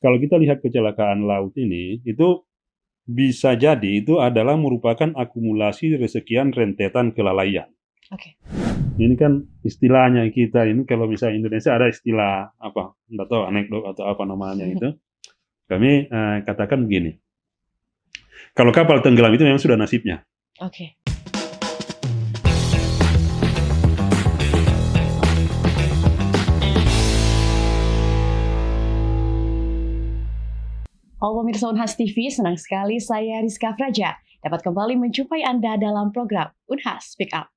kalau kita lihat kecelakaan laut ini, itu bisa jadi itu adalah merupakan akumulasi dari sekian rentetan kelalaian. Oke. Ini kan istilahnya kita ini kalau misalnya Indonesia ada istilah apa, nggak tahu anekdot atau apa namanya itu. Kami katakan begini, kalau kapal tenggelam itu memang sudah nasibnya. Oke. Halo pemirsa Unhas TV, senang sekali saya Rizka Fraja dapat kembali menjumpai Anda dalam program Unhas Speak Up.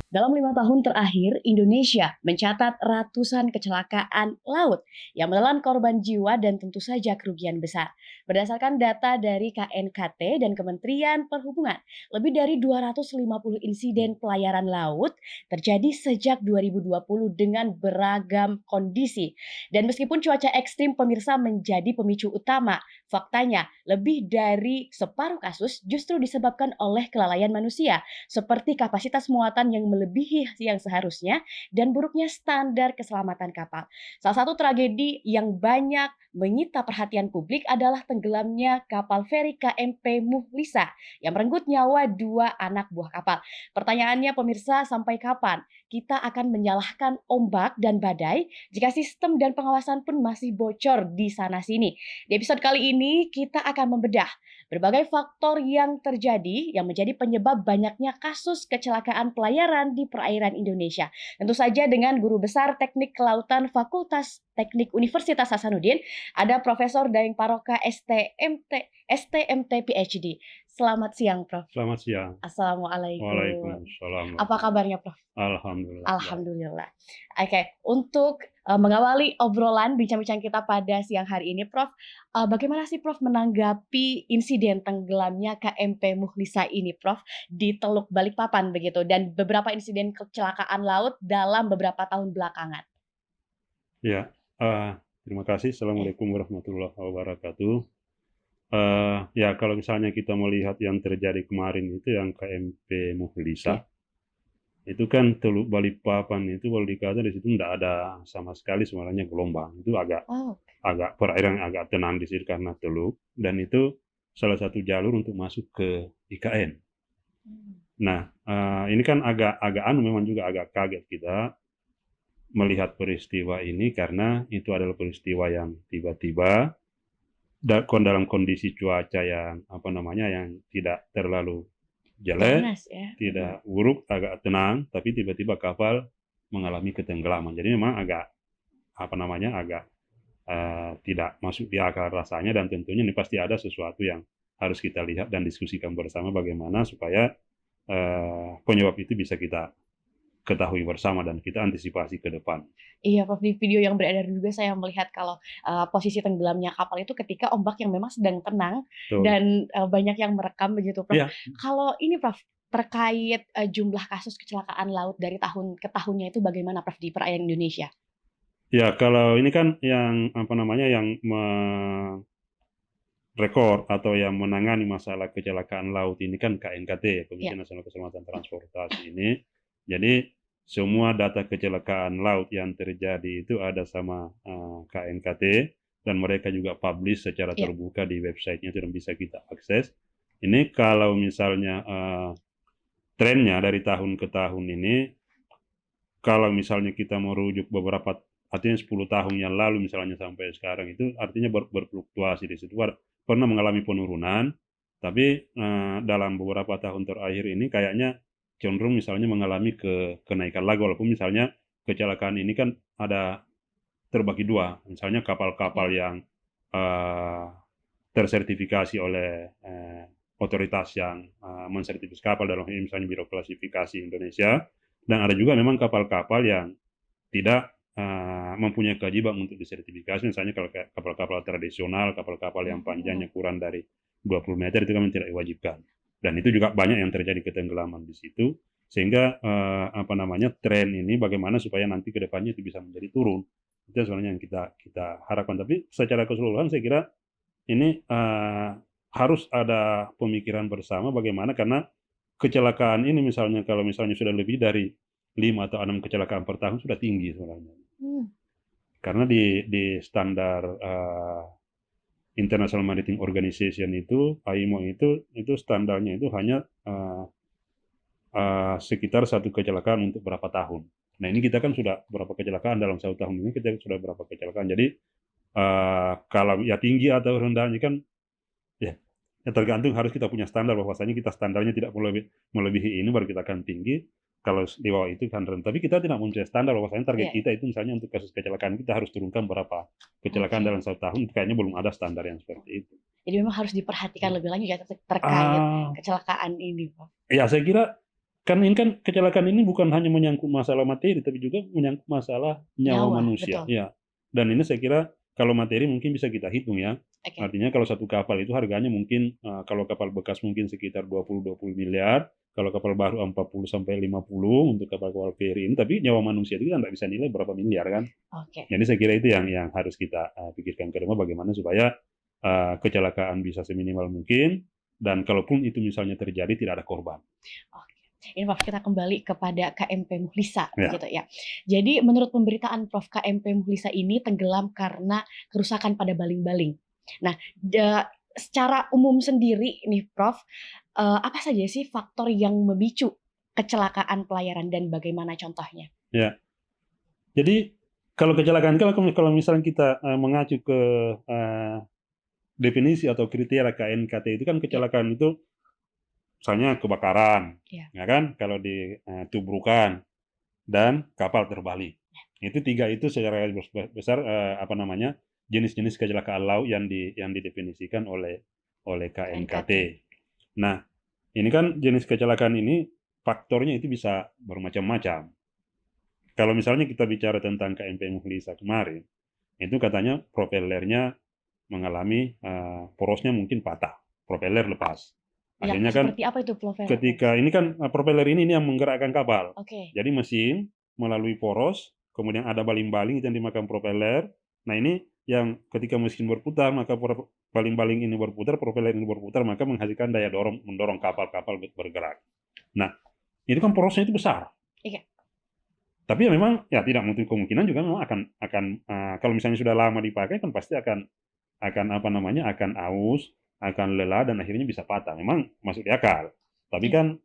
Dalam 5 tahun terakhir, Indonesia mencatat ratusan kecelakaan laut yang menelan korban jiwa dan tentu saja kerugian besar. Berdasarkan data dari KNKT dan Kementerian Perhubungan, lebih dari 250 insiden pelayaran laut terjadi sejak 2020 dengan beragam kondisi. Dan meskipun cuaca ekstrim pemirsa menjadi pemicu utama, faktanya lebih dari separuh kasus justru disebabkan oleh kelalaian manusia, seperti kapasitas muatan yang melebihi yang seharusnya dan buruknya standar keselamatan kapal. Salah satu tragedi yang banyak menyita perhatian publik adalah tenggelamnya kapal feri KMP Muhlisa yang merenggut nyawa 2 anak buah kapal. Pertanyaannya pemirsa, sampai kapan kita akan menyalahkan ombak dan badai jika sistem dan pengawasan pun masih bocor di sana-sini? Di episode kali ini kita akan membedah berbagai faktor yang terjadi yang menjadi penyebab banyaknya kasus kecelakaan pelayaran di perairan Indonesia. Tentu saja dengan Guru Besar Teknik Kelautan Fakultas Teknik Universitas Hasanuddin, ada Profesor Daeng Paroka STMT PhD. Selamat siang, Prof. Selamat siang. Assalamualaikum. Waalaikumsalam. Apa kabarnya, Prof? Alhamdulillah. Alhamdulillah. Oke, untuk mengawali obrolan bincang-bincang kita pada siang hari ini, Prof, bagaimana sih Prof menanggapi insiden tenggelamnya KMP Muhlisa ini, Prof, di Teluk Balikpapan begitu, dan beberapa insiden kecelakaan laut dalam beberapa tahun belakangan? Ya, terima kasih. Assalamualaikum warahmatullahi wabarakatuh. Ya, kalau misalnya kita melihat yang terjadi kemarin itu yang KMP Muhlisa, itu kan Teluk Balikpapan itu kalau dikatakan di situ tidak ada sama sekali sebenarnya gelombang. Itu agak perairan agak tenang di situ karena teluk, dan itu salah satu jalur untuk masuk ke IKN. Nah, ini kan agak memang juga agak kaget kita melihat peristiwa ini karena itu adalah peristiwa yang tiba-tiba dalam kondisi cuaca yang yang tidak terlalu jelek, tidak buruk, agak tenang, tapi tiba-tiba kapal mengalami ketenggelaman. Jadi memang agak tidak masuk di akal rasanya, dan tentunya ini pasti ada sesuatu yang harus kita lihat dan diskusikan bersama bagaimana supaya penyebab itu bisa kita ketahui bersama dan kita antisipasi ke depan. Iya, Prof, di video yang beredar juga saya melihat kalau posisi tenggelamnya kapal itu ketika ombak yang memang sedang tenang. Betul. Dan banyak yang merekam begitu, Prof. Iya. Kalau ini, Prof, terkait jumlah kasus kecelakaan laut dari tahun ke tahunnya itu bagaimana, Prof, di perairan Indonesia? Ya, kalau ini kan yang yang rekor atau yang menangani masalah kecelakaan laut ini kan KNKT, Komisi Nasional Keselamatan Transportasi ini. Jadi semua data kecelakaan laut yang terjadi itu ada sama KNKT, dan mereka juga publish secara terbuka di websitenya dan bisa kita akses. Ini kalau misalnya trennya dari tahun ke tahun ini, kalau misalnya kita merujuk beberapa, artinya 10 tahun yang lalu misalnya sampai sekarang, itu artinya berfluktuasi di situ. Pernah mengalami penurunan, tapi dalam beberapa tahun terakhir ini kayaknya cenderung misalnya mengalami kenaikan lagi, walaupun misalnya kecelakaan ini kan ada terbagi dua, misalnya kapal-kapal yang tersertifikasi oleh otoritas yang mensertifikasi kapal, dalam ini misalnya Biro Klasifikasi Indonesia, dan ada juga memang kapal-kapal yang tidak mempunyai kewajiban untuk disertifikasi, misalnya kalau kapal-kapal tradisional, kapal-kapal yang panjangnya kurang dari 20 meter itu kan tidak diwajibkan. Dan itu juga banyak yang terjadi ketenggelaman di situ, sehingga tren ini bagaimana supaya nanti ke depannya itu bisa menjadi turun. Itu sebenarnya yang kita harapkan. Tapi secara keseluruhan saya kira ini harus ada pemikiran bersama bagaimana, karena kecelakaan ini misalnya kalau misalnya sudah lebih dari 5 atau 6 kecelakaan per tahun sudah tinggi sebenarnya. Karena di standar International Maritime Organization itu, IMO itu standarnya itu hanya sekitar 1 kecelakaan untuk berapa tahun. Nah ini kita kan sudah berapa kecelakaan dalam 1 tahun ini, kita sudah berapa kecelakaan. Jadi kalau ya tinggi atau rendahnya kan ya, ya tergantung, harus kita punya standar bahwasanya kita standarnya tidak melebihi ini baru kita akan tinggi. Kalau di bawah itu kan rendah. Tapi kita tidak mempunyai standar bahwasanya target kita itu misalnya untuk kasus kecelakaan kita harus turunkan berapa kecelakaan dalam 1 tahun. Kayaknya belum ada standar yang seperti itu. Jadi memang harus diperhatikan lebih lanjut ya terkait kecelakaan ini, Prof. Ya saya kira kan ini kan kecelakaan ini bukan hanya menyangkut masalah materi, tapi juga menyangkut masalah nyawa manusia. Betul. Ya. Dan ini saya kira kalau materi mungkin bisa kita hitung ya. Okay. Artinya kalau satu kapal itu harganya mungkin kalau kapal bekas mungkin sekitar 20 miliar, kalau kapal baru 40 sampai 50 untuk kapal feri ini, tapi nyawa manusia itu kita tidak bisa nilai berapa miliar kan. Okay. Jadi saya kira itu yang harus kita pikirkan ke depan, bagaimana supaya kecelakaan bisa seminimal mungkin, dan kalaupun itu misalnya terjadi tidak ada korban. Oke. Ini Prof, kita kembali kepada KMP Muhlisa, begitu ya. Jadi menurut pemberitaan Prof, KMP Muhlisa ini tenggelam karena kerusakan pada baling-baling. Nah, secara umum sendiri nih Prof, apa saja sih faktor yang memicu kecelakaan pelayaran dan bagaimana contohnya? Ya. Jadi kalau kecelakaan, kalau misalnya kita mengacu ke definisi atau kriteria KNKT itu kan kecelakaan itu misalnya kebakaran, ya kan, kalau ditubrukan dan kapal terbalik. Itu 3 itu secara besar jenis-jenis kecelakaan laut yang didefinisikan oleh KNKT. Nah, ini kan jenis kecelakaan ini faktornya itu bisa bermacam-macam. Kalau misalnya kita bicara tentang KMP Muhlisa kemarin, itu katanya propellernya mengalami porosnya mungkin patah, propeller lepas. Akhirnya kan seperti apa itu propeller? Ketika ini kan propeller ini yang menggerakkan kapal. Jadi mesin melalui poros, kemudian ada baling-baling yang dimakan propeller. Nah ini yang ketika mesin berputar, maka baling-baling ini berputar, propeller ini berputar, maka menghasilkan daya dorong, mendorong kapal-kapal bergerak. Nah, itu kan porosnya itu besar. Iya. Tapi ya memang ya tidak menutup kemungkinan juga memang akan kalau misalnya sudah lama dipakai kan pasti akan aus, akan lelah dan akhirnya bisa patah. Memang masuk di akal. Tapi kan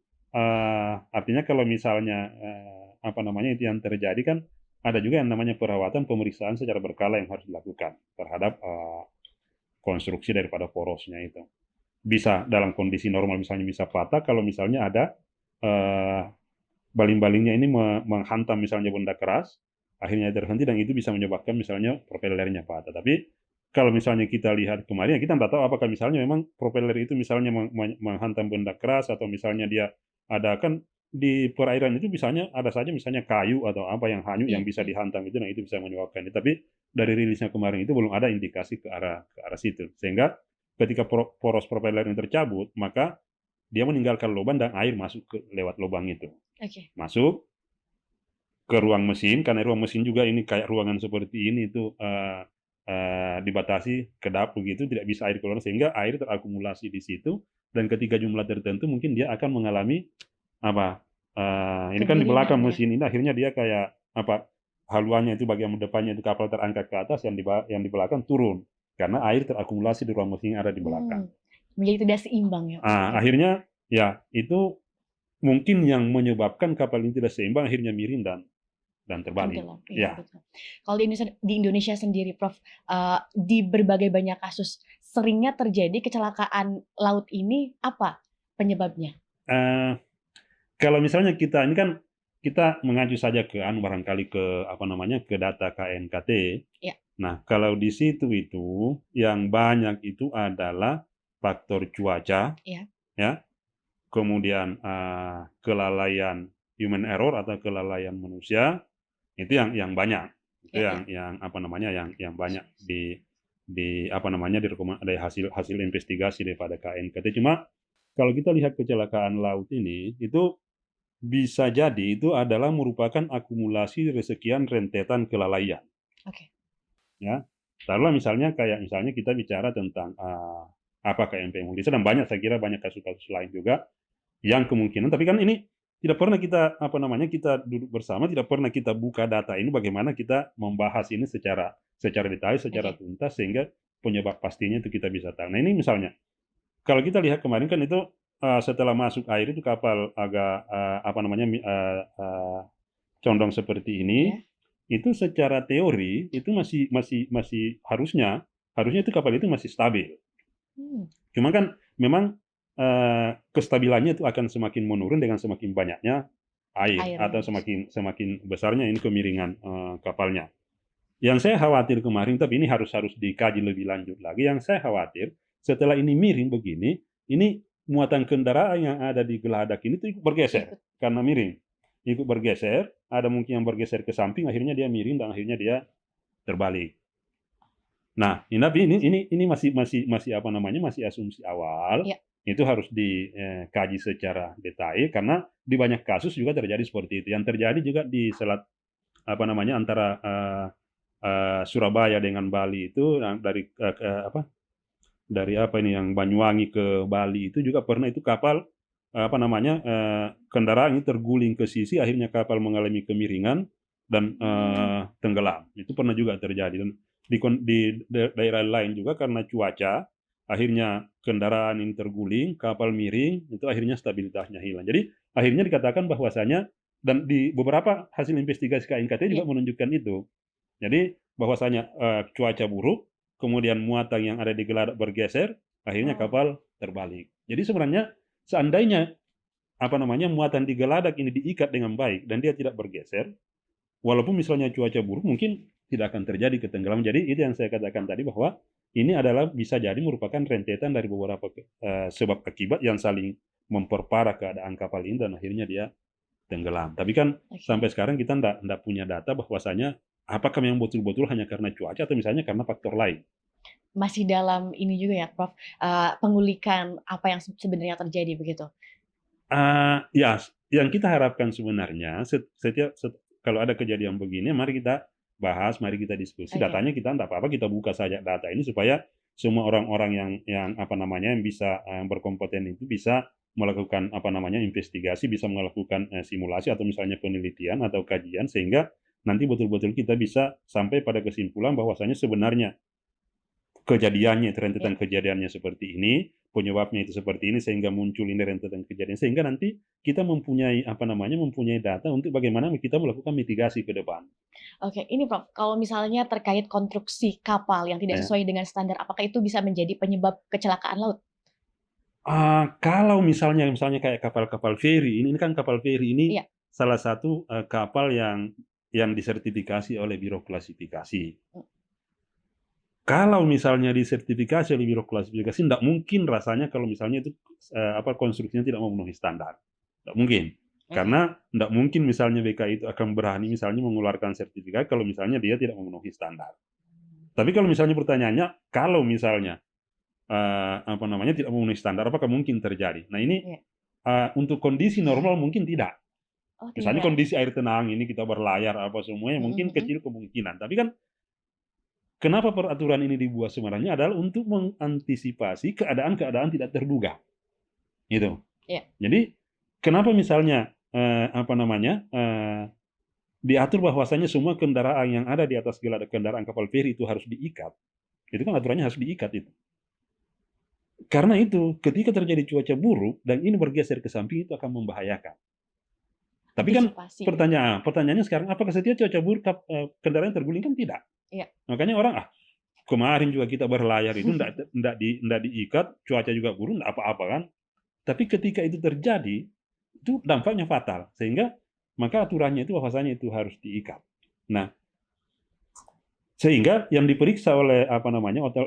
artinya kalau misalnya itu yang terjadi kan ada juga yang namanya perawatan pemeriksaan secara berkala yang harus dilakukan terhadap konstruksi daripada porosnya itu. Bisa dalam kondisi normal misalnya bisa patah kalau misalnya ada baling-balingnya ini menghantam misalnya benda keras, akhirnya terhenti dan itu bisa menyebabkan misalnya propellernya patah. Tapi kalau misalnya kita lihat kemarin, kita tidak tahu apakah misalnya memang propeller itu misalnya menghantam benda keras atau misalnya dia ada kan di perairan itu misalnya ada saja misalnya kayu atau apa yang hanyut yang bisa dihantam itu, nah itu bisa menyebabkan itu. Tapi dari rilisnya kemarin itu belum ada indikasi ke arah situ. Sehingga ketika poros propeller yang tercabut, maka dia meninggalkan lubang dan air masuk lewat lubang itu. Masuk ke ruang mesin, karena ruang mesin juga ini kayak ruangan seperti ini itu dibatasi kedap begitu, tidak bisa air keluar sehingga air terakumulasi di situ dan ketika jumlah tertentu mungkin dia akan mengalami ini kan di belakang mesin ini akhirnya dia kayak haluannya itu bagian depannya itu kapal terangkat ke atas, yang di belakang turun karena air terakumulasi di ruang mesin yang ada di belakang. Menjadi tidak seimbang ya. Akhirnya ya itu mungkin yang menyebabkan kapal ini tidak seimbang, akhirnya miring dan terbalik. Ya. Betul. Kalau di Indonesia sendiri, Prof, di berbagai banyak kasus seringnya terjadi kecelakaan laut ini, apa penyebabnya? Kalau misalnya kita mengacu saja ke barangkali ke data KNKT. Ya. Nah, kalau di situ itu yang banyak itu adalah faktor cuaca, ya, kemudian kelalaian human error atau kelalaian manusia. Itu yang banyak, itu yang banyak dari hasil investigasi daripada KNKT. Cuma kalau kita lihat kecelakaan laut ini itu bisa jadi itu adalah merupakan akumulasi dari sekian rentetan kelalaian. Ya, taruhlah misalnya kita bicara tentang KMP Muhlisa dan saya kira banyak kasus-kasus lain juga yang kemungkinan, tapi kan ini tidak pernah kita kita duduk bersama, tidak pernah kita buka data ini bagaimana kita membahas ini secara detail, secara Oke. tuntas sehingga penyebab pastinya itu kita bisa tahu. Nah, ini misalnya kalau kita lihat kemarin kan itu setelah masuk air itu kapal agak condong seperti ini, Ya. itu secara teori itu masih harusnya itu kapal itu masih stabil. Hmm. Cuma kan memang kestabilannya itu akan semakin menurun dengan semakin banyaknya air Airnya atau masuk. semakin besarnya ini kemiringan kapalnya. Yang saya khawatir kemarin, tapi ini harus harus dikaji lebih lanjut lagi. Yang saya khawatir setelah ini miring begini, ini muatan kendaraan yang ada di geladak ini tuh ikut bergeser Ikut. karena miring, ikut bergeser. Ada mungkin yang bergeser ke samping, akhirnya dia miring dan akhirnya dia terbalik. Nah, tapi ini masih asumsi awal. Ya. Itu harus dikaji secara detail karena di banyak kasus juga terjadi seperti itu. Yang terjadi juga di selat antara Surabaya dengan Bali itu dari yang Banyuwangi ke Bali itu juga pernah itu kapal kendaraan ini terguling ke sisi, akhirnya kapal mengalami kemiringan dan tenggelam. Itu pernah juga terjadi. Dan di daerah lain juga karena cuaca, akhirnya kendaraan ini terguling, kapal miring, itu akhirnya stabilitasnya hilang. Jadi akhirnya dikatakan bahwasanya, dan di beberapa hasil investigasi KNKT juga Ya. menunjukkan itu. Jadi bahwasanya cuaca buruk, kemudian muatan yang ada di geladak bergeser, akhirnya Oh. kapal terbalik. Jadi sebenarnya seandainya muatan di geladak ini diikat dengan baik dan dia tidak bergeser, walaupun misalnya cuaca buruk mungkin tidak akan terjadi ketenggelam. Jadi itu yang saya katakan tadi bahwa ini adalah bisa jadi merupakan rentetan dari beberapa sebab akibat yang saling memperparah keadaan kapal ini dan akhirnya dia tenggelam. Tapi kan sampai Oke. sekarang kita ndak punya data bahwasanya apakah memang betul-betul hanya karena cuaca atau misalnya karena faktor lain. Masih dalam ini juga ya, Prof, pengulikan apa yang sebenarnya terjadi begitu? Ya, yang kita harapkan sebenarnya kalau ada kejadian begini, mari kita bahas, mari kita diskusi. Oke. Datanya kita ndak apa-apa, kita buka saja data ini supaya semua orang-orang yang bisa berkompeten itu bisa melakukan investigasi, bisa melakukan simulasi atau misalnya penelitian atau kajian sehingga nanti betul-betul kita bisa sampai pada kesimpulan bahwasanya sebenarnya kejadiannya, rentetan Ya. kejadiannya seperti ini, penyebabnya itu seperti ini sehingga muncul ini rentetan kejadian sehingga nanti kita mempunyai mempunyai data untuk bagaimana kita melakukan mitigasi ke depan. Oke, ini Prof, kalau misalnya terkait konstruksi kapal yang tidak Ya. sesuai dengan standar, apakah itu bisa menjadi penyebab kecelakaan laut? Kalau misalnya kayak kapal-kapal feri, ini kan kapal feri ini Iya. salah satu kapal yang disertifikasi oleh Biro Klasifikasi. Mmm. Kalau misalnya disertifikasi oleh Biro Klasifikasi, nggak mungkin rasanya kalau misalnya itu konstruksinya tidak memenuhi standar, nggak mungkin. Oke. Karena nggak mungkin misalnya BKI itu akan berani misalnya mengeluarkan sertifikat kalau misalnya dia tidak memenuhi standar. Tapi kalau misalnya pertanyaannya, kalau misalnya tidak memenuhi standar, apakah mungkin terjadi? Nah ini Iya. untuk kondisi normal mungkin tidak. Oh, Misalnya tidak. kondisi air tenang ini kita berlayar apa semuanya Mhm mungkin mhm. kecil kemungkinan. Tapi kan kenapa peraturan ini dibuat sebenarnya adalah untuk mengantisipasi keadaan-keadaan tidak terduga, gitu. Iya. Jadi kenapa misalnya diatur bahwasanya semua kendaraan yang ada di atas geladak kendaraan kapal feri itu harus diikat. Itu kan aturannya harus diikat itu. Karena itu ketika terjadi cuaca buruk dan ini bergeser ke samping itu akan membahayakan. Tapi kan Antisipasi ya? pertanyaannya sekarang apakah setiap cuaca buruk kendaraan terguling? Kan tidak. Iya. Makanya orang kemarin juga kita berlayar itu ndak diikat, cuaca juga buruk, ndak apa-apa kan. Tapi ketika itu terjadi, itu dampaknya fatal. Sehingga maka aturannya itu bahwasanya itu harus diikat. Nah, sehingga yang diperiksa oleh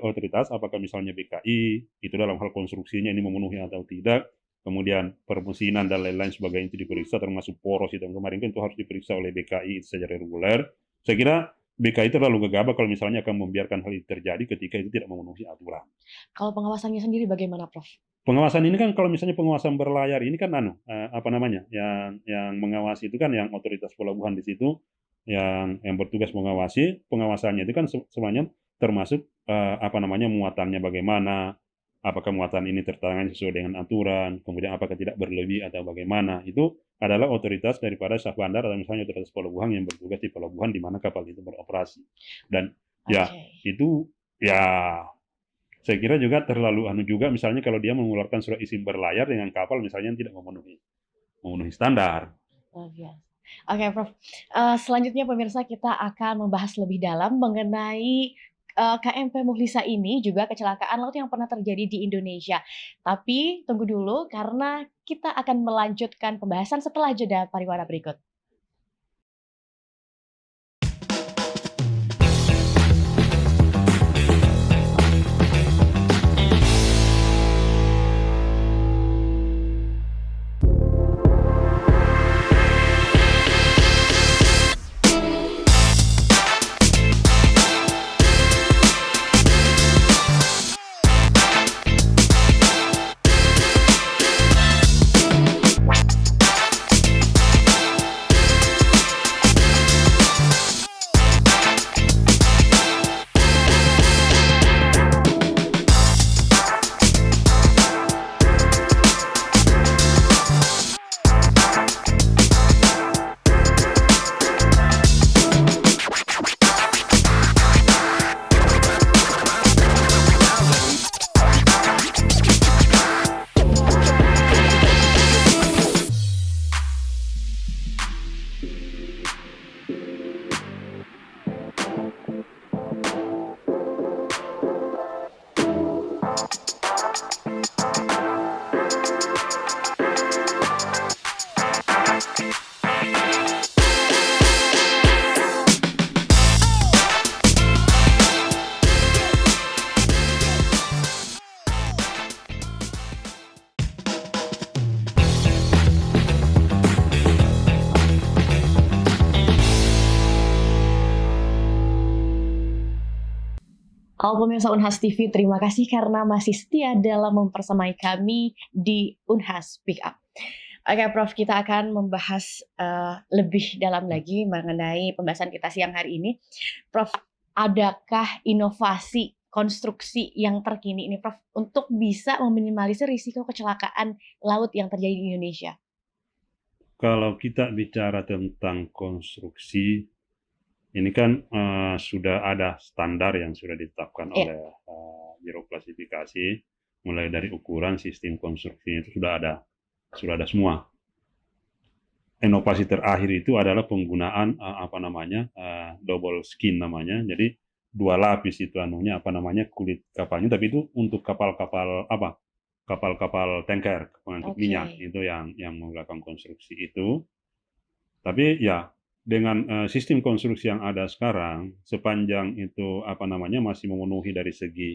otoritas, apakah misalnya BKI itu dalam hal konstruksinya ini memenuhi atau tidak, kemudian permesinan dan lain-lain sebagainya itu diperiksa, termasuk poros itu kemarin kan itu harus diperiksa oleh BKI secara reguler. Saya kira BKI terlalu gegabah kalau misalnya akan membiarkan hal itu terjadi ketika itu tidak memenuhi aturan. Kalau pengawasannya sendiri bagaimana, Prof? Pengawasan ini kan kalau misalnya pengawasan berlayar ini kan yang mengawasi itu kan yang otoritas pelabuhan di situ yang bertugas mengawasi, pengawasannya itu kan semuanya termasuk muatannya bagaimana, apakah muatan ini tertangani sesuai dengan aturan, kemudian apakah tidak berlebih atau bagaimana. Itu adalah otoritas daripada Syah Bandar atau misalnya otoritas pelabuhan yang bertugas di pelabuhan di mana kapal itu beroperasi. Dan ya Oke. itu ya saya kira juga terlalu juga misalnya kalau dia mengeluarkan surat izin berlayar dengan kapal misalnya yang tidak memenuhi standar. Luar biasa. Oke, Prof. Selanjutnya pemirsa kita akan membahas lebih dalam mengenai KMP Muhlisa ini juga kecelakaan laut yang pernah terjadi di Indonesia. Tapi tunggu dulu karena kita akan melanjutkan pembahasan setelah jeda pariwara berikut. Halo pemirsa Unhas TV, terima kasih karena masih setia dalam mempersamai kami di Unhas Pick Up. Oke Prof, kita akan membahas lebih dalam lagi mengenai pembahasan kita siang hari ini. Prof, adakah inovasi konstruksi yang terkini ini Prof untuk bisa meminimalisir risiko kecelakaan laut yang terjadi di Indonesia? Kalau kita bicara tentang konstruksi, ini kan sudah ada standar yang sudah ditetapkan oleh Biro Klasifikasi, mulai dari ukuran sistem konstruksi itu sudah ada semua. Inovasi terakhir itu adalah penggunaan double skin namanya. Jadi 2 lapis itu kulit kapalnya, tapi itu untuk kapal-kapal tanker pengangkut minyak itu yang melakukan konstruksi itu. Tapi ya dengan sistem konstruksi yang ada sekarang, sepanjang itu masih memenuhi dari segi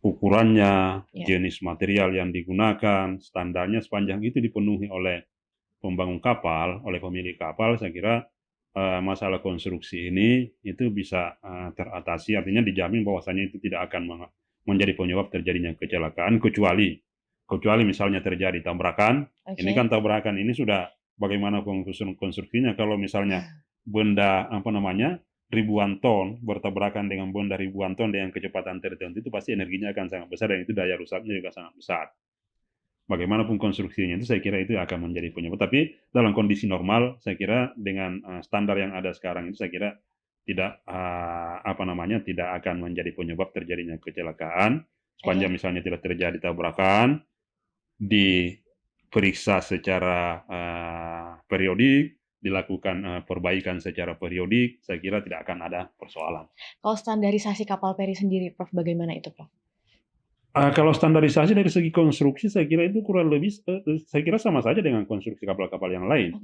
ukurannya, jenis material yang digunakan, standarnya, sepanjang itu dipenuhi oleh pembangun kapal, oleh pemilik kapal, saya kira masalah konstruksi ini itu bisa teratasi, artinya dijamin bahwasanya itu tidak akan menjadi penyebab terjadinya kecelakaan, kecuali misalnya terjadi tabrakan. Ini kan tabrakan ini sudah bagaimana konstruksinya, kalau misalnya benda ribuan ton bertabrakan dengan benda ribuan ton dengan kecepatan tertentu, itu pasti energinya akan sangat besar dan itu daya rusaknya juga sangat besar. Bagaimanapun konstruksinya itu saya kira itu akan menjadi penyebab. Tapi dalam kondisi normal saya kira dengan standar yang ada sekarang itu saya kira tidak tidak akan menjadi penyebab terjadinya kecelakaan sepanjang misalnya tidak terjadi tabrakan, diperiksa secara periodik, dilakukan perbaikan secara periodik, saya kira tidak akan ada persoalan. Kalau standarisasi kapal feri sendiri, Prof, bagaimana itu, Prof? Kalau standarisasi dari segi konstruksi, saya kira itu kurang lebih, saya kira sama saja dengan konstruksi kapal-kapal yang lain,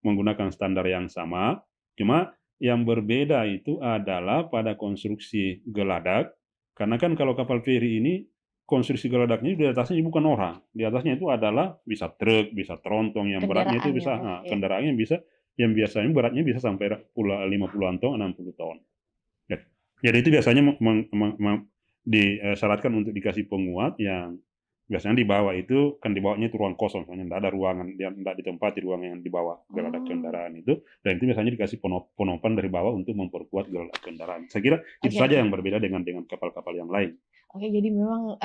menggunakan standar yang sama. Cuma yang berbeda itu adalah pada konstruksi geladak, karena kan kalau kapal feri ini konstruksi geladaknya di atasnya bukan orang, di atasnya itu adalah bisa truk, bisa tronton yang beratnya itu bisa kendaraan yang biasanya beratnya bisa sampai 50-an ton, 60 ton. Jadi itu biasanya disyaratkan untuk dikasih penguat yang Biasanya di bawah itu kan di bawahnya itu ruang kosong, soalnya tidak ada ruangan, tidak ditempati ruang yang di bawah geladak Oh, kendaraan itu, dan itu biasanya dikasih penompan dari bawah untuk memperkuat geladak kendaraan. Saya kira itu oke saja oke. yang berbeda dengan kapal-kapal yang lain. Oke, jadi memang,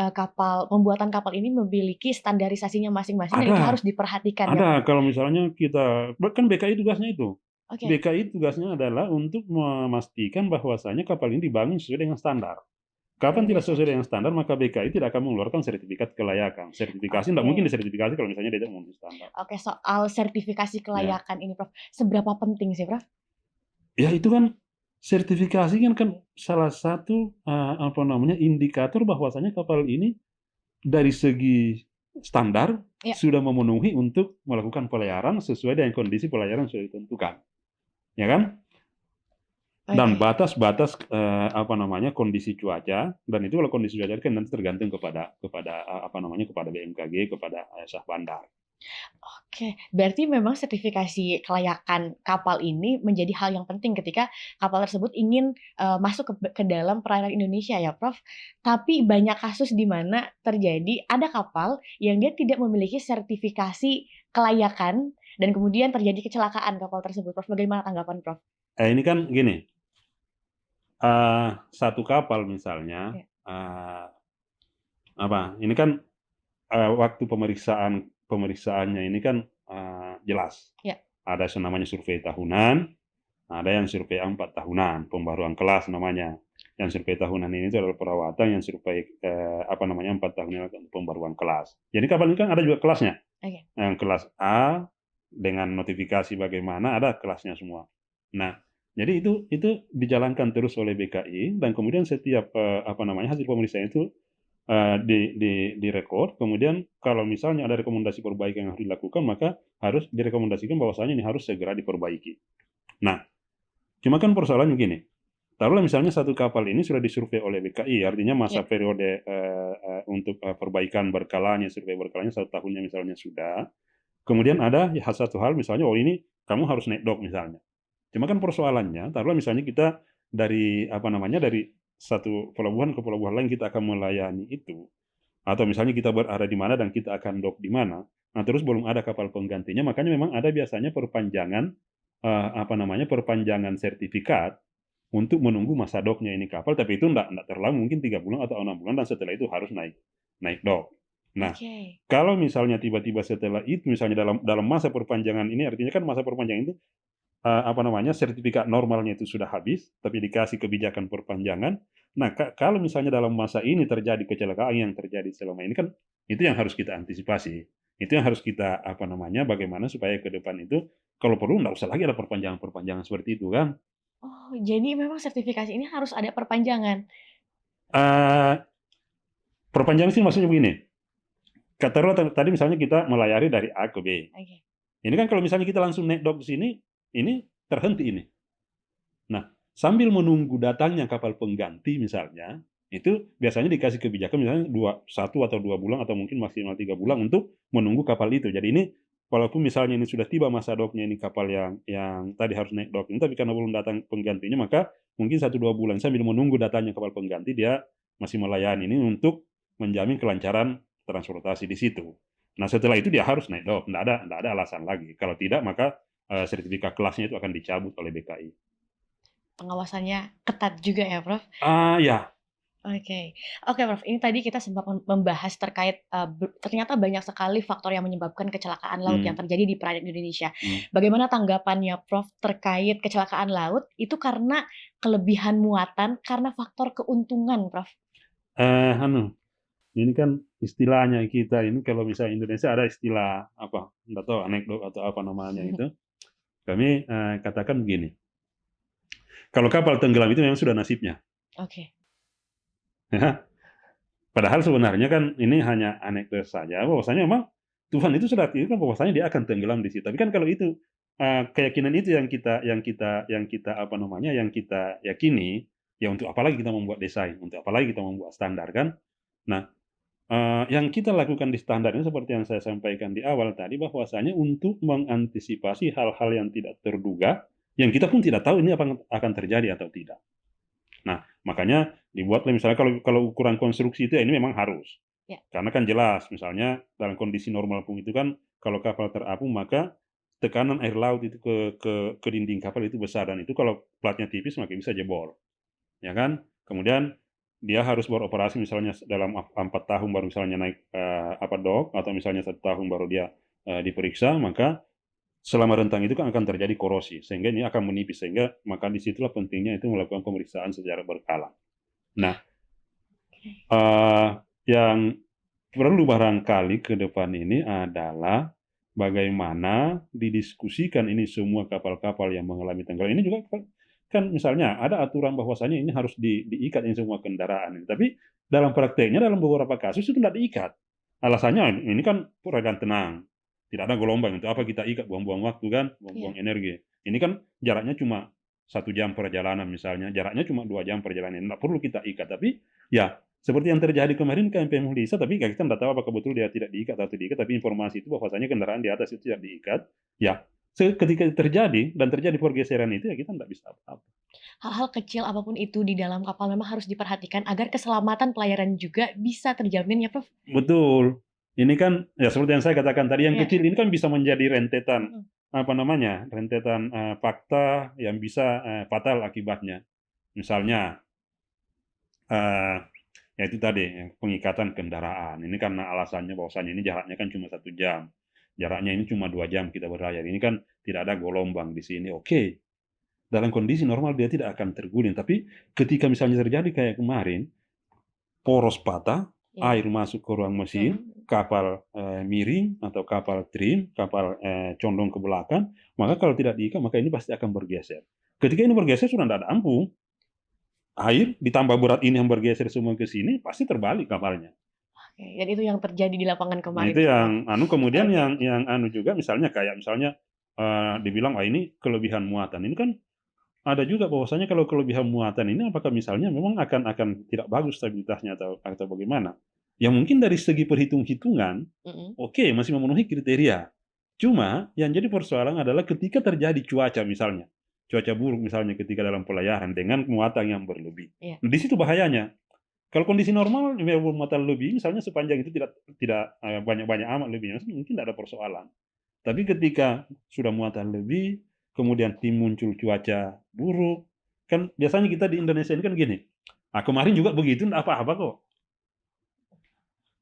pembuatan kapal ini memiliki standarisasinya masing-masing dan itu Ada, harus diperhatikan ya, ada. Prof? Kalau misalnya kita, kan BKI tugasnya itu. Oke BKI tugasnya adalah untuk memastikan bahwasanya kapal ini dibangun sesuai dengan standar. Kapan luar tidak biasa. sesuai dengan standar, maka BKI tidak akan mengeluarkan sertifikat kelayakan. Sertifikasi tidak mungkin Oke. disertifikasi kalau misalnya dia tidak memenuhi standar. Oke, soal sertifikasi Ya, kelayakan ini, Prof, seberapa penting sih, Prof? ya itu kan sertifikasi kan salah satu apa namanya indikator bahwasanya kapal ini dari segi standar Ya, sudah memenuhi untuk melakukan pelayaran sesuai dengan kondisi pelayaran sudah ditentukan, ya kan? Dan oke. batas-batas apa namanya kondisi cuaca, dan itu kalau kondisi cuaca kan nanti tergantung kepada apa namanya kepada BMKG, kepada Syah Bandar. Oke, berarti memang sertifikasi kelayakan kapal ini menjadi hal yang penting ketika kapal tersebut ingin, masuk ke dalam perairan Indonesia ya, Prof. Tapi banyak kasus di mana terjadi ada kapal yang dia tidak memiliki sertifikasi kelayakan dan kemudian terjadi kecelakaan kapal tersebut, Prof. Bagaimana tanggapan Prof? Ini kan gini, satu kapal misalnya, Ya, ini kan waktu pemeriksaannya ini kan jelas. ya, Ada yang namanya survei tahunan, ada yang survei 4 tahunan, pembaruan kelas namanya. Yang survei tahunan ini itu adalah perawatan, yang survei 4 tahunan itu pembaruan kelas. Jadi kapal ini kan ada juga kelasnya. oke. Yang kelas A dengan notifikasi bagaimana, ada kelasnya semua. Nah, jadi itu dijalankan terus oleh BKI, dan kemudian setiap hasil pemeriksaan itu direkod. Kemudian kalau misalnya ada rekomendasi perbaikan yang harus dilakukan, maka harus direkomendasikan bahwasanya ini harus segera diperbaiki. Nah, cuma kan persoalannya gini, taruhlah misalnya satu kapal ini sudah disurvei oleh BKI, artinya masa Ya, periode untuk perbaikan berkalanya, survei berkalanya 1 tahunnya misalnya sudah. Kemudian ada satu hal misalnya, oh ini kamu harus naik dock misalnya. Cuma kan persoalannya, taruhlah misalnya kita dari satu pelabuhan ke pelabuhan lain kita akan melayani itu, atau misalnya kita berada di mana dan kita akan dock di mana, nah terus belum ada kapal penggantinya, makanya memang ada biasanya perpanjangan perpanjangan sertifikat untuk menunggu masa docknya ini kapal, tapi itu enggak terlalu, mungkin 3 bulan atau 6 bulan, dan setelah itu harus naik naik dock. Nah, oke. kalau misalnya tiba-tiba setelah itu, misalnya dalam masa perpanjangan ini, artinya kan masa perpanjangan itu sertifikat normalnya itu sudah habis, tapi dikasih kebijakan perpanjangan. Nah, kalau misalnya dalam masa ini terjadi kecelakaan yang terjadi selama ini, kan itu yang harus kita antisipasi. Itu yang harus kita bagaimana supaya ke depan itu kalau perlu nggak usah lagi ada perpanjangan-perpanjangan seperti itu kan. Oh, jadi memang sertifikasi ini harus ada perpanjangan? Eee, Perpanjangan sih maksudnya begini, katakanlah tadi misalnya kita melayari dari A ke B. Oke. Ini kan kalau misalnya kita langsung naik dock di sini, ini terhenti ini. Nah, sambil menunggu datangnya kapal pengganti misalnya, itu biasanya dikasih kebijakan misalnya 1 atau 2 bulan atau mungkin maksimal 3 bulan untuk menunggu kapal itu. Jadi ini walaupun misalnya ini sudah tiba masa docknya ini kapal yang tadi harus naik dock ini, tapi karena belum datang penggantinya, maka mungkin 1-2 bulan sambil menunggu datangnya kapal pengganti, dia masih melayani ini untuk menjamin kelancaran transportasi di situ. Nah, setelah itu dia harus naik dock, nggak ada alasan lagi. Kalau tidak, maka sertifikat kelasnya itu akan dicabut oleh BKI. Pengawasannya ketat juga ya, Prof? Ya. Oke. Oke, Prof, ini tadi kita sempat membahas terkait, ternyata banyak sekali faktor yang menyebabkan kecelakaan laut yang Mmm, terjadi di perairan Indonesia. mmm. Bagaimana tanggapannya Prof terkait kecelakaan laut itu karena kelebihan muatan, karena faktor keuntungan, Prof? Eee, anu, ini kan istilahnya kita ini kalau misalnya Indonesia ada istilah apa, nggak tahu anekdot atau apa namanya itu, kami katakan begini, kalau kapal tenggelam itu memang sudah nasibnya, Oke. ya. Padahal sebenarnya kan ini hanya anekdot saja, bahwasanya memang Tuhan itu sudah takdirkan bahwasanya dia akan tenggelam di situ. Tapi kan kalau itu, keyakinan itu yang kita yakini, ya untuk apa lagi kita membuat desain, untuk apa lagi kita membuat standar kan. Nah, yang kita lakukan di standar ini seperti yang saya sampaikan di awal tadi, bahwasanya untuk mengantisipasi hal-hal yang tidak terduga, yang kita pun tidak tahu ini apa akan terjadi atau tidak. Nah, makanya dibuatlah misalnya kalau ukuran konstruksi itu ya ini memang harus. Ya. Karena kan jelas, misalnya dalam kondisi normal pun itu kan, kalau kapal terapung maka tekanan air laut itu ke dinding kapal itu besar, dan itu kalau platnya tipis maka bisa jebol, ya kan. Kemudian dia harus beroperasi misalnya dalam 4 tahun baru misalnya naik dock, atau misalnya 1 tahun baru dia diperiksa, maka selama rentang itu kan akan terjadi korosi, sehingga ini akan menipis, sehingga maka disitulah pentingnya itu melakukan pemeriksaan secara berkala. Nah, yang perlu barangkali ke depan ini adalah bagaimana didiskusikan ini semua kapal-kapal yang mengalami tenggelam. Ini juga kan misalnya ada aturan bahwasanya ini harus diikat ini semua kendaraan. Tapi dalam prakteknya dalam beberapa kasus itu tidak diikat. Alasannya ini kan perairan tenang, tidak ada gelombang. Untuk apa kita ikat, buang-buang waktu kan, buang-buang energi. Ini kan jaraknya cuma 1 jam perjalanan misalnya, jaraknya cuma 2 jam perjalanan. Tidak perlu kita ikat. Tapi ya seperti yang terjadi kemarin KMP Muhlisa, tapi kita tidak tahu apakah betul dia tidak diikat atau diikat, tapi informasi itu bahwasanya kendaraan di atas itu tidak diikat. Ya, ketika terjadi dan terjadi pergeseran itu, ya kita tidak bisa apa-apa. Hal-hal kecil apapun itu di dalam kapal memang harus diperhatikan agar keselamatan pelayaran juga bisa terjamin ya, Prof? Betul. Ini kan, ya seperti yang saya katakan tadi, yang Iya. kecil ini kan bisa menjadi rentetan, rentetan fakta yang bisa fatal akibatnya. Misalnya, ya itu tadi, pengikatan kendaraan. Ini karena alasannya bahwasanya ini jaraknya kan cuma 1 jam. Jaraknya ini cuma 2 jam kita berlayar. Ini kan tidak ada gelombang di sini. Oke, dalam kondisi normal dia tidak akan terguling. Tapi ketika misalnya terjadi kayak kemarin, poros patah, Iya. air masuk ke ruang mesin, kapal miring atau kapal trim, kapal condong ke belakang, maka kalau tidak diikat, maka ini pasti akan bergeser. Ketika ini bergeser sudah tidak ada ampung. Air ditambah berat ini yang bergeser semua ke sini, pasti terbalik kapalnya. Oke, dan itu yang terjadi di lapangan Nah, kemarin itu ya, yang Prof? kemudian Oke. yang juga misalnya kayak misalnya dibilang, ini kelebihan muatan. Ini kan ada juga bahwasanya kalau kelebihan muatan ini apakah misalnya memang akan tidak bagus stabilitasnya atau bagaimana. Ya mungkin dari segi perhitung-hitungan, oke, masih memenuhi kriteria. Cuma yang jadi persoalan adalah ketika terjadi cuaca misalnya, cuaca buruk misalnya ketika dalam pelayaran dengan muatan yang berlebih. Iya. Di situ bahayanya. Kalau kondisi normal muatan lebih misalnya sepanjang itu tidak banyak-banyak amat lebihnya, mungkin tidak ada persoalan. Tapi ketika sudah muatan lebih, kemudian muncul cuaca buruk, kan biasanya kita di Indonesia ini kan gini, kemarin juga begitu tidak apa-apa kok.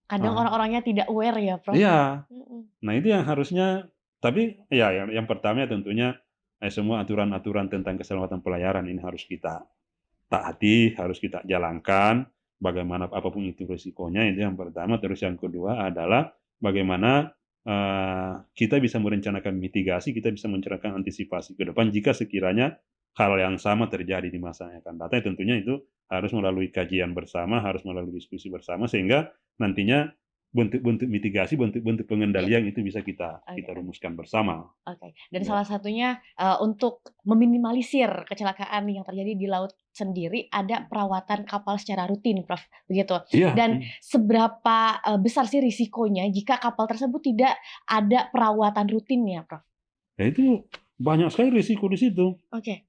Kadang orang-orangnya tidak aware ya, Prof? Iya. Nah itu yang harusnya, tapi ya yang pertama tentunya semua aturan-aturan tentang keselamatan pelayaran ini harus kita taati, harus kita jalankan, bagaimana apapun itu risikonya, itu yang pertama. Terus yang kedua adalah bagaimana kita bisa merencanakan mitigasi, kita bisa merencanakan antisipasi ke depan jika sekiranya hal yang sama terjadi di masa yang akan datang. Tentunya itu harus melalui kajian bersama, harus melalui diskusi bersama, sehingga nantinya bentuk-bentuk mitigasi, bentuk-bentuk pengendalian itu bisa kita rumuskan bersama. Oke, dan salah satunya untuk meminimalisir kecelakaan yang terjadi di laut sendiri ada perawatan kapal secara rutin, Prof, begitu. Iya. Dan seberapa besar sih risikonya jika kapal tersebut tidak ada perawatan rutinnya, Prof? Ya itu banyak sekali risiko di situ. Oke.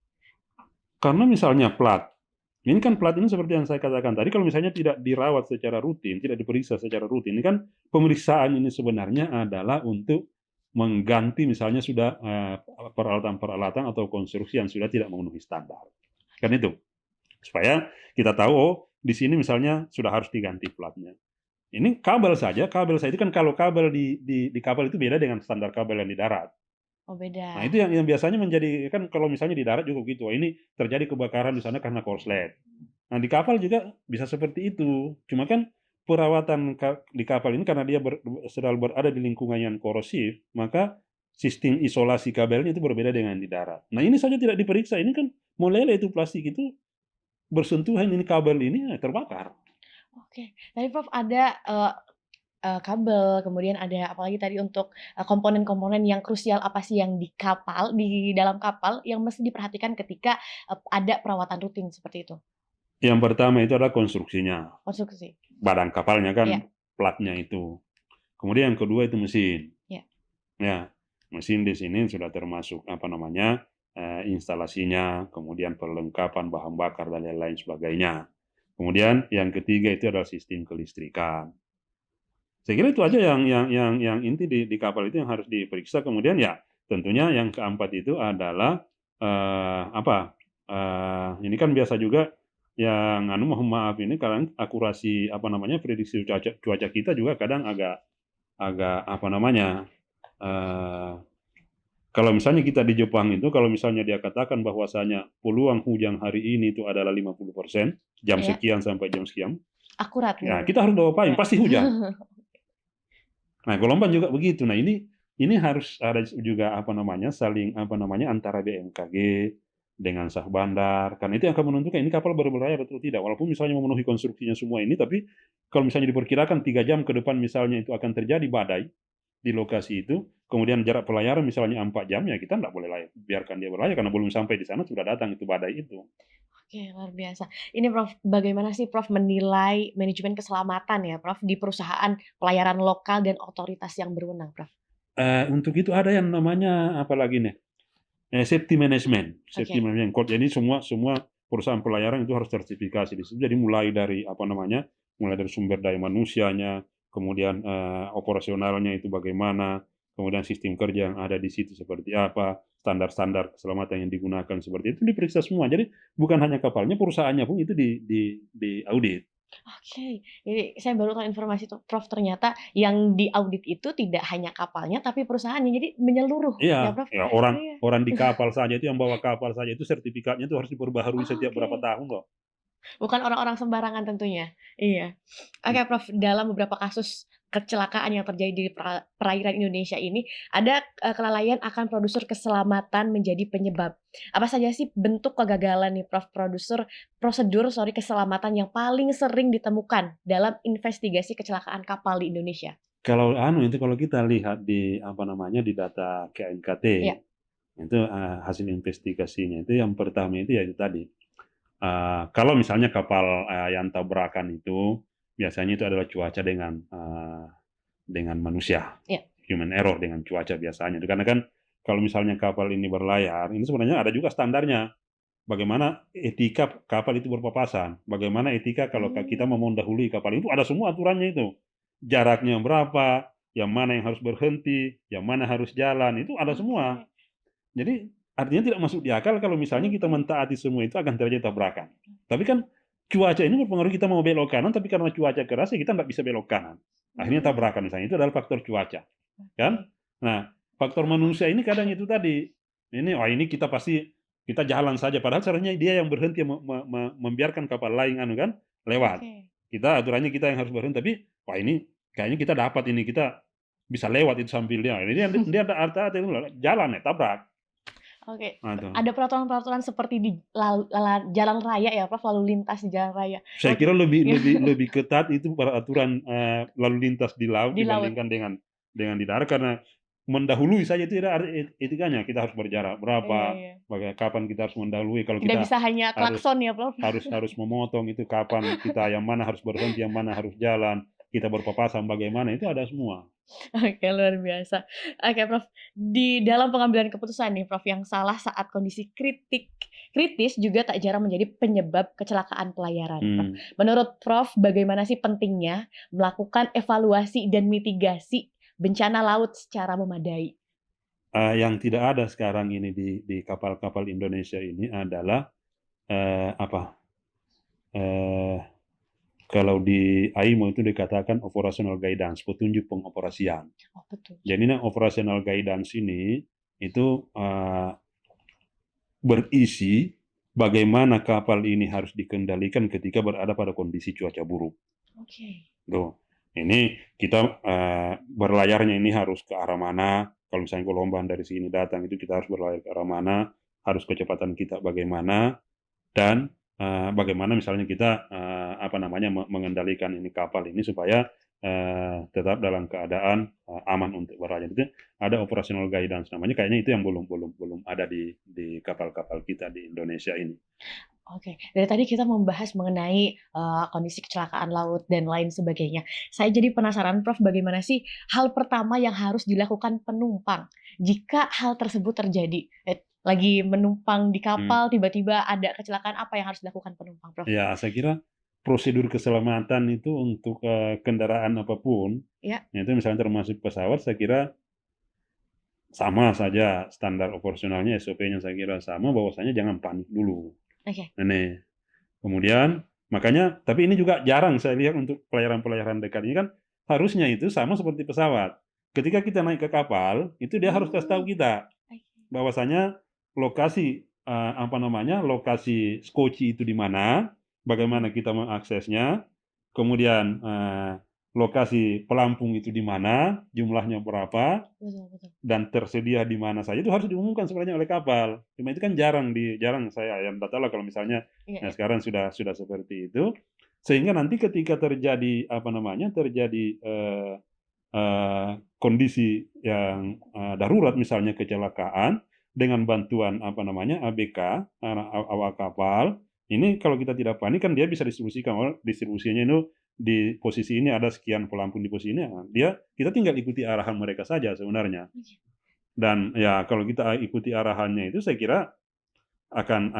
Karena misalnya plat ini seperti yang saya katakan tadi, kalau misalnya tidak dirawat secara rutin, tidak diperiksa secara rutin, ini kan pemeriksaan ini sebenarnya adalah untuk mengganti misalnya sudah peralatan-peralatan atau konstruksi yang sudah tidak memenuhi standar. Kan itu. Supaya kita tahu, di sini misalnya sudah harus diganti platnya. Ini kabel saja itu kan, kalau kabel di kapal itu beda dengan standar kabel yang di darat. Oh, beda. Nah, itu yang biasanya menjadi, kan kalau misalnya di darat juga begitu, ini terjadi kebakaran di sana karena korslet. Nah, di kapal juga bisa seperti itu. Cuma kan perawatan di kapal ini karena dia selalu berada di lingkungan yang korosif, maka sistem isolasi kabelnya itu berbeda dengan di darat. Nah, ini saja tidak diperiksa, ini kan meleleh itu plastik itu, bersentuhan ini kabel ini terbakar. Oke, tadi Prof ada kabel, kemudian ada apalagi tadi untuk komponen-komponen yang krusial apa sih yang di dalam kapal yang mesti diperhatikan ketika ada perawatan rutin seperti itu? Yang pertama itu adalah konstruksinya. Konstruksi. Badan kapalnya kan, Iya. platnya itu. Kemudian yang kedua itu mesin. Iya. Ya, mesin di sini sudah termasuk instalasinya, kemudian perlengkapan bahan bakar dan lain-lain sebagainya. Kemudian yang ketiga itu adalah sistem kelistrikan. Saya kira itu aja yang inti di kapal itu yang harus diperiksa. Kemudian ya tentunya yang keempat itu adalah ini kan biasa juga yang mohon maaf ini kadang akurasi prediksi cuaca kita juga kadang agak agak kalau misalnya kita di Jepang itu, kalau misalnya dia katakan bahwasanya peluang hujan hari ini itu adalah 50%, jam Ya, sekian sampai jam sekian, akurat ya nih. kita harus doain Ya. pasti hujan. Nah, gelombang juga begitu. Nah, ini harus ada juga saling antara BMKG dengan sah bandar. Karena itu yang akan menentukan ini kapal berlayar atau tidak. Walaupun misalnya memenuhi konstruksinya semua ini, tapi kalau misalnya diperkirakan 3 jam ke depan misalnya itu akan terjadi badai di lokasi itu, kemudian jarak pelayaran misalnya 4 jam, ya kita tidak boleh biarkan dia berlayar karena belum sampai di sana sudah datang itu badai itu. Oke, luar biasa. Ini Prof, bagaimana sih Prof menilai manajemen keselamatan ya Prof di perusahaan pelayaran lokal dan otoritas yang berwenang, Prof? Untuk itu ada yang namanya apalagi nih, safety management, safety Oke. management code. Jadi semua perusahaan pelayaran itu harus sertifikasi di situ. Jadi mulai dari mulai dari sumber daya manusianya, kemudian operasionalnya itu bagaimana, kemudian sistem kerja yang ada di situ seperti apa, standar-standar keselamatan yang digunakan seperti itu diperiksa semua. Jadi bukan hanya kapalnya, perusahaannya pun itu di audit. Oke, jadi saya baru tahu informasi tuh Prof, ternyata yang diaudit itu tidak hanya kapalnya tapi perusahaannya, jadi menyeluruh Iya, ya Prof? ya orang Iya. orang di kapal saja itu yang bawa kapal saja itu sertifikatnya itu harus diperbaharui Oh, setiap berapa oke. tahun loh. Bukan orang-orang sembarangan tentunya. Iya. Oke, Prof, dalam beberapa kasus kecelakaan yang terjadi di perairan Indonesia ini, ada, kelalaian akan keselamatan menjadi penyebab. Apa saja sih bentuk kegagalan nih, Prof, prosedur keselamatan yang paling sering ditemukan dalam investigasi kecelakaan kapal di Indonesia? Kalau kita lihat di data KNKT, Iya. itu, hasil investigasinya itu yang pertama itu ya itu tadi, kalau misalnya kapal, yang tabrakan itu, biasanya itu adalah cuaca dengan manusia, Iya. human error dengan cuaca biasanya. Karena kan kalau misalnya kapal ini berlayar, ini sebenarnya ada juga standarnya. Bagaimana etika kapal itu berpapasan, bagaimana etika kalau kita mau mendahului kapal itu ada semua aturannya itu. Jaraknya berapa, yang mana yang harus berhenti, yang mana harus jalan, itu ada semua. Oke. Jadi artinya tidak masuk di akal kalau misalnya kita Mhm. mentaati semua itu akan terjadi tabrakan. Tapi kan cuaca ini berpengaruh kita mau belok kanan, tapi karena cuaca keras ya kita nggak bisa belok kanan. Akhirnya Mmm, tabrakan misalnya, itu adalah faktor cuaca, kan? oke. Nah, faktor manusia ini kadang itu tadi, ini kita pasti kita jalan saja, padahal sebenarnya dia yang berhenti membiarkan kapal lain kan, lewat. Oke. Aturannya kita yang harus berhenti, tapi wah ini kayaknya kita dapat ini, kita bisa lewat itu sambil dia. Ini dia ada hati-hati jalan ya tabrak. Oke, Nah, itu. ada peraturan-peraturan seperti di jalan raya ya, Prof, lalu lintas di jalan raya. Saya kira Oke, lebih iya, lebih lebih ketat itu peraturan, lalu lintas di laut di laut. dibandingkan dengan di darat, karena mendahului saja tidak ada etikanya. Kita harus berjarak Iya, berapa, iya. kapan kita harus mendahului, kalau Tidak kita bisa hanya harus klakson ya, Prof? harus harus memotong itu kapan kita yang mana harus berhenti, yang mana harus jalan, kita berpapasan bagaimana, itu ada semua. Oke, luar biasa. Oke, Prof, di dalam pengambilan keputusan nih, Prof, yang salah saat kondisi kritis juga tak jarang menjadi penyebab kecelakaan pelayaran, Prof. Mmm, Menurut Prof, bagaimana sih pentingnya melakukan evaluasi dan mitigasi bencana laut secara memadai? yang tidak ada sekarang ini di kapal-kapal Indonesia ini adalah, eee, apa, eee kalau di AIMO itu dikatakan operational guidance, petunjuk pengoperasian. Oh, betul. Jadi operational guidance ini itu, berisi bagaimana kapal ini harus dikendalikan ketika berada pada kondisi cuaca buruk, Oke. tuh. Ini kita, berlayarnya ini harus ke arah mana, kalau misalnya gelombang dari sini datang itu kita harus berlayar ke arah mana, harus kecepatan kita bagaimana, dan, bagaimana misalnya kita, mengendalikan ini kapal ini supaya, tetap dalam keadaan, aman untuk berlayar. Itu ada operational guidance namanya, kayaknya itu yang belum ada di kapal-kapal kita di Indonesia ini. Oke, dari tadi kita membahas mengenai, kondisi kecelakaan laut dan lain sebagainya. Saya jadi penasaran Prof, bagaimana sih hal pertama yang harus dilakukan penumpang jika hal tersebut terjadi? Lagi menumpang di Mmm, kapal tiba-tiba ada kecelakaan, apa yang harus dilakukan penumpang, Prof? ya saya kira prosedur keselamatan itu untuk kendaraan apapun, Ya. itu misalnya termasuk pesawat, saya kira sama saja standar operasionalnya, SOP-nya saya kira sama, bahwasanya jangan panik dulu. Oke. Ini. Kemudian, makanya, tapi ini juga jarang saya lihat untuk pelayaran-pelayaran dekat ini kan harusnya itu sama seperti pesawat. Ketika kita naik ke kapal, itu dia harus kasih tahu kita Oke. bahwasanya lokasi lokasi skoci itu di mana, bagaimana kita mengaksesnya, kemudian lokasi pelampung itu di mana, jumlahnya berapa, Betul, betul. dan tersedia di mana saja itu harus diumumkan sebenarnya oleh kapal. Cuma itu kan jarang saya yang tak tahu lah kalau misalnya Iya, iya. sekarang sudah seperti itu, sehingga nanti ketika terjadi kondisi yang darurat, misalnya kecelakaan, dengan bantuan ABK, awak kapal, ini kalau kita tidak panik kan dia bisa distribusinya itu di posisi ini ada sekian pelampung di posisi ini, kita tinggal ikuti arahan mereka saja sebenarnya. Dan ya kalau kita ikuti arahannya itu saya kira akan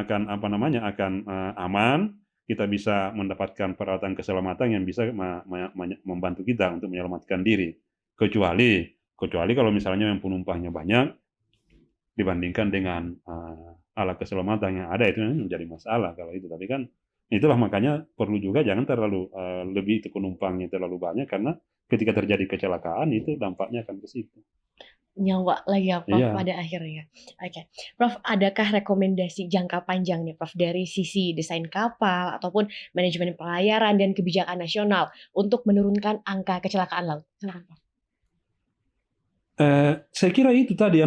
aman, kita bisa mendapatkan peralatan keselamatan yang bisa membantu kita untuk menyelamatkan diri. Kecuali kalau misalnya yang penumpangnya banyak dibandingkan dengan alat keselamatan yang ada, itu menjadi masalah kalau itu. Tapi kan itulah makanya perlu juga jangan terlalu lebih itu penumpangnya terlalu banyak, karena ketika terjadi kecelakaan itu dampaknya akan ke situ. Nyawa lagi ya Prof Iya. pada akhirnya. Oke. Prof, adakah rekomendasi jangka panjang nih Prof dari sisi desain kapal ataupun manajemen pelayaran dan kebijakan nasional untuk menurunkan angka kecelakaan laut? Silakan Prof. Saya kira itu tadi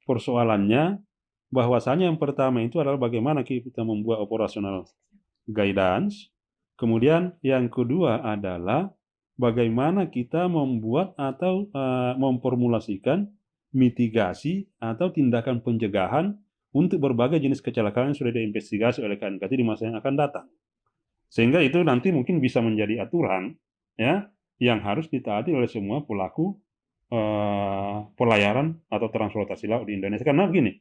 persoalannya, bahwasanya yang pertama itu adalah bagaimana kita membuat operasional guidance, kemudian yang kedua adalah bagaimana kita membuat atau memformulasikan mitigasi atau tindakan pencegahan untuk berbagai jenis kecelakaan yang sudah diinvestigasi oleh KNKT di masa yang akan datang. Sehingga itu nanti mungkin bisa menjadi aturan ya yang harus ditaati oleh semua pelaku pelayaran atau transportasi laut di Indonesia. Karena begini,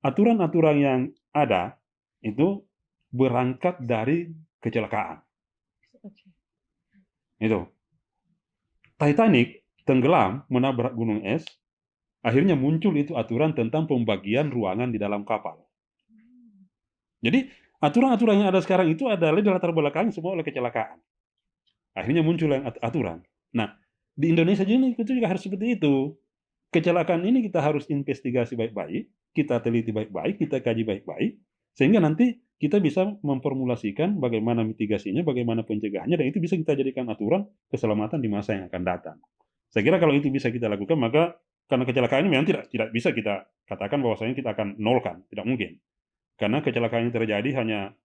aturan-aturan yang ada itu berangkat dari kecelakaan. Itu. Titanic tenggelam menabrak gunung es, akhirnya muncul itu aturan tentang pembagian ruangan di dalam kapal. Jadi aturan-aturan yang ada sekarang itu adalah di latar belakang semua oleh kecelakaan. Akhirnya muncul yang aturan. Nah, di Indonesia itu juga harus seperti itu. Kecelakaan ini kita harus investigasi baik-baik, kita teliti baik-baik, kita kaji baik-baik, sehingga nanti kita bisa memformulasikan bagaimana mitigasinya, bagaimana pencegahannya, dan itu bisa kita jadikan aturan keselamatan di masa yang akan datang. Saya kira kalau itu bisa kita lakukan, maka karena kecelakaan ini memang tidak bisa kita katakan bahwasanya kita akan nolkan, tidak mungkin. Karena kecelakaan yang terjadi hanya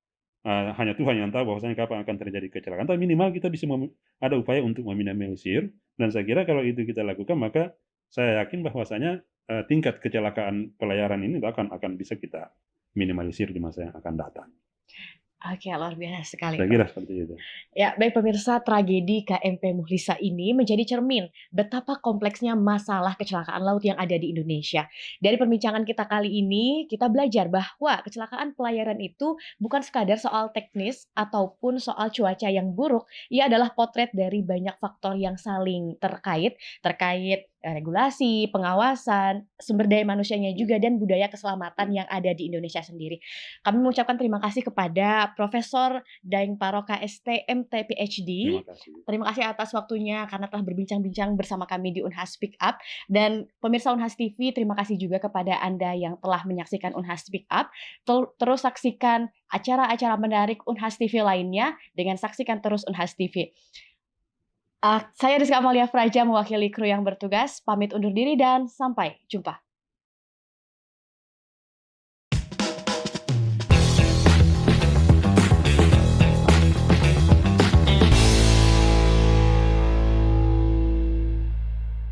Tuhan yang tahu bahwasanya kapan akan terjadi kecelakaan, tapi minimal kita bisa ada upaya untuk meminimalisir, dan saya kira kalau itu kita lakukan, maka saya yakin bahwasanya tingkat kecelakaan pelayaran ini akan bisa kita minimalisir di masa yang akan datang. Oke, luar biasa sekali Saya Prof. kira seperti itu. Ya, baik pemirsa, tragedi KMP Muhlisa ini menjadi cermin betapa kompleksnya masalah kecelakaan laut yang ada di Indonesia. Dari perbincangan kita kali ini, kita belajar bahwa kecelakaan pelayaran itu bukan sekadar soal teknis ataupun soal cuaca yang buruk, ia adalah potret dari banyak faktor yang saling terkait regulasi, pengawasan, sumber daya manusianya juga, dan budaya keselamatan yang ada di Indonesia sendiri. Kami mengucapkan terima kasih kepada Profesor Daeng Paroka ST MT PhD. Terima kasih atas waktunya karena telah berbincang-bincang bersama kami di Unhas Speak Up. Dan pemirsa Unhas TV, terima kasih juga kepada Anda yang telah menyaksikan Unhas Speak Up. Terus saksikan acara-acara menarik Unhas TV lainnya dengan saksikan terus Unhas TV. Saya Rizka Amalia Fraja mewakili kru yang bertugas, pamit undur diri dan sampai jumpa.